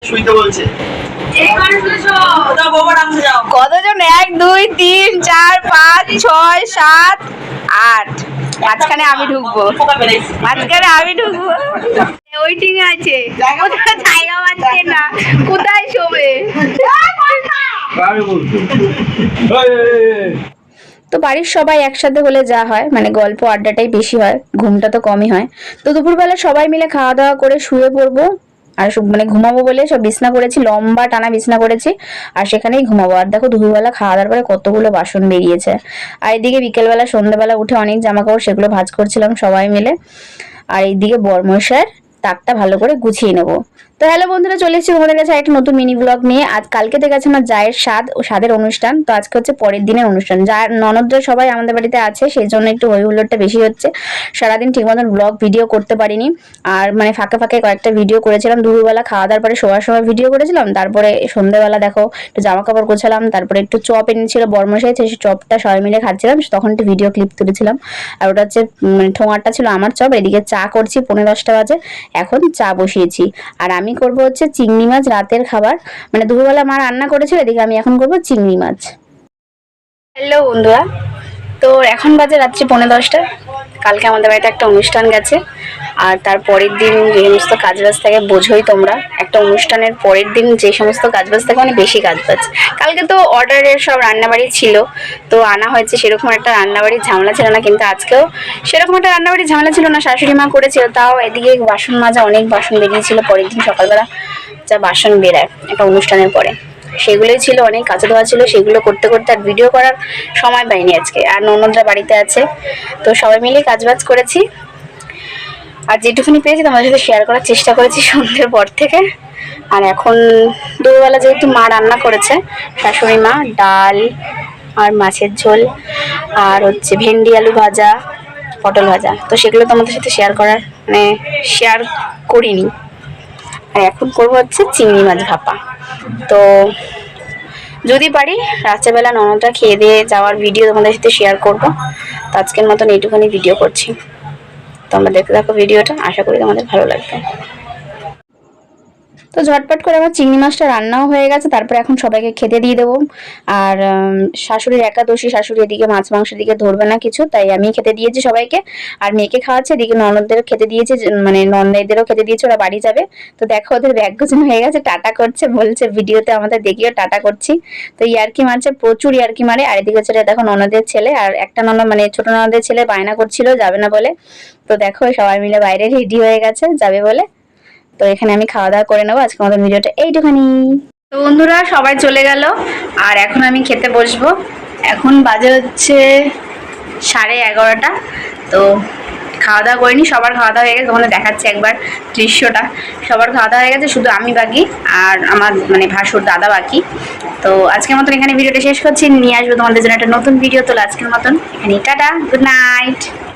শুইতে বলছে। কতজন? 1 2 3 4 5 6 7 8। মাঝখানে আমি ঢুকবো, মাঝখানে আমি ঢুকবো। ওয়েটিং আছে, কোথায় জায়গা পাচ্ছে না, কোথায় শোবে। তো বাড়ির সবাই একসাথে হলে যা হয়, মানে গল্প আড্ডাটাই বেশি হয়, ঘুমটা তো কমই হয়। তো দুপুরবেলা সবাই মিলে খাওয়া দাওয়া করে শুয়ে পড়বো আর মানে ঘুমাবো বলে সব বিছনা করেছি, লম্বা টানা বিছনা করেছি আর সেখানেই ঘুমাবো। আর দেখো দুপুরবেলা খাওয়া দাওয়ার পরে কতগুলো বাসন বেরিয়েছে। আর এইদিকে বিকেলবেলা সন্ধ্যাবেলা উঠে অনেক জামা কাপড় সেগুলো ভাঁজ করছিলাম সবাই মিলে। আর এইদিকে বরমশাইয়ের তাকটা ভালো করে গুছিয়ে নেবো। তো হ্যালো বন্ধুরা, চলে এসেছি তোমাদের কাছে একটা নতুন মিনি ব্লগ নিয়ে। আজ কালকে থেকে আছে আমার জায়ের স্বাদের অনুষ্ঠান, তো আজকে হচ্ছে পরের দিনের অনুষ্ঠান। যার ননদরা সবাই আমাদের বাড়িতে আছে, সেই জন্য একটু হই হুল্লোড়টা বেশি হচ্ছে। সারাদিন ঠিক মতন ব্লগ ভিডিও করতে পারিনি, আর মানে ফাঁকে ফাঁকে কয়েকটা ভিডিও করেছিলাম। দুপুরবেলা খাওয়া দাওয়ার পরে শোয়ার সময় ভিডিও করেছিলাম, তারপরে সন্ধ্যাবেলা দেখো একটু জামা কাপড় গোছালাম, তারপরে একটু চপ এনেছিল বরমশাই, সেই চপটা সবাই মিলে খাচ্ছিলাম, তখন একটু ভিডিও ক্লিপ তুলেছিলাম। আর ওটা হচ্ছে মানে ঠোঙাটা ছিল আমার চপ। এদিকে চা করছি, 10:30 বাজে, এখন চা বসিয়েছি। আর আমি করব হচ্ছে চিংড়ি মাছ, রাতের খাবার। মানে দুপুরবেলা মা রান্না করেছিল, এদিকে আমি এখন করব চিংড়ি মাছ। হ্যালো বন্ধুরা, তো এখন বাজে রাত্রি 10:30। কালকে আমাদের বাড়িতে একটা অনুষ্ঠান গেছে, আর তার পরের দিন যে সমস্ত কাজবাজ থাকে বোঝোই তোমরা, একটা অনুষ্ঠানের পরের দিন যে সমস্ত কাজবাজ থাকে মানে বেশি কাজবাজ। কালকে তো অর্ডারের সব রান্নাবাড়ি ছিল, তো আনা হয়েছে, সেরকম একটা রান্নাবাড়ির ঝামেলা ছিল না। কিন্তু আজকেও সেরকম একটা রান্নাবাড়ির ঝামেলা ছিল না, শাশুড়ি মা করেছিল। তাও এদিকে বাসন মাজা, অনেক বাসন বেরিয়েছিল পরের দিন সকালবেলা যা বাসন বেরায় একটা অনুষ্ঠানের পরে, সেগুলোই ছিল, অনেক কাঁচা ধোয়া ছিল, সেগুলো করতে করতে আর ভিডিও করার সময় পাইনি আজকে। আর ননদরা বাড়িতে আছে, তো সবাই মিলে কাজবাজ করেছি। আর যেটুকুনি পেয়েছি তোমাদের সাথে শেয়ার করার চেষ্টা করেছি সন্ধ্যের পর থেকে। আর এখন দুপুরবেলা যেহেতু মা রান্না করেছে, শাশুড়ি মা, ডাল আর মাছের ঝোল আর হচ্ছে ভেন্ডি আলু ভাজা, পটল ভাজা, তো সেগুলো তোমাদের সাথে শেয়ার করিনি। আর এখন করবো হচ্ছে চিংড়ি মাছ ভাপা। তো যদি পারি রাত্রেবেলা ননদটা খেয়ে দিয়ে যাওয়ার ভিডিও তোমাদের সাথে শেয়ার করবো। তো আজকের মতন এইটুখানি ভিডিও করছি, তোমরা দেখতে থাকো ভিডিওটা, আশা করি তোমাদের ভালো লাগবে। তো ঝটপট করে আমার চিংড়ি মাছটা রান্নাও হয়ে গেছে, তারপরে এখন সবাইকে খেতে দিয়ে দেবো। আর শাশুড়ির একাদশী, শাশুড়ি এদিকে মাছ মাংস দিকে ধরবে না কিছু, তাই আমি খেতে দিয়েছি সবাইকে। আর মেয়েকে খাওয়াচ্ছে, এদিকে ননদদেরও খেতে দিয়েছে, মানে ননদাইদেরও খেতে দিয়েছে, ওরা বাড়ি যাবে। তো দেখো ওদের ব্যাগ গোছানো হয়ে গেছে, টাটা করছে, বলছে ভিডিওতে আমাদের দেখিও টাটা করছি। তো ইয়ার্কি মারছে, প্রচুর ইয়ার্কি মারে। আর এদিকে হচ্ছে দেখো ননদের ছেলে, আর একটা ননদ মানে ছোট ননদের ছেলে বায়না করছিল যাবে না বলে। তো দেখো সবাই মিলে বাইরে রেডি হয়ে গেছে যাবে বলে। তো এখানে আমি খাওয়া দাওয়া করে নেবো, আজকে আমাদের ভিডিওটা এইটুখানি। তো বন্ধুরা সবাই চলে গেল, আর এখন আমি খেতে বসবো। এখন বাজে হচ্ছে 11:30। তো খাওয়া দাওয়া করিনি, সবার খাওয়া দাওয়া হয়ে গেছে, তোমাদের দেখাচ্ছে একবার দৃশ্যটা। সবার খাওয়া দাওয়া হয়ে গেছে, শুধু আমি বাকি আর আমার মানে ভাসুর দাদা বাকি। তো আজকের মতন এখানে ভিডিওটা শেষ করছি, নিয়ে আসবো তোমাদের জন্য একটা নতুন ভিডিও। তো আজকের মতন এখানে টাটা, গুড নাইট।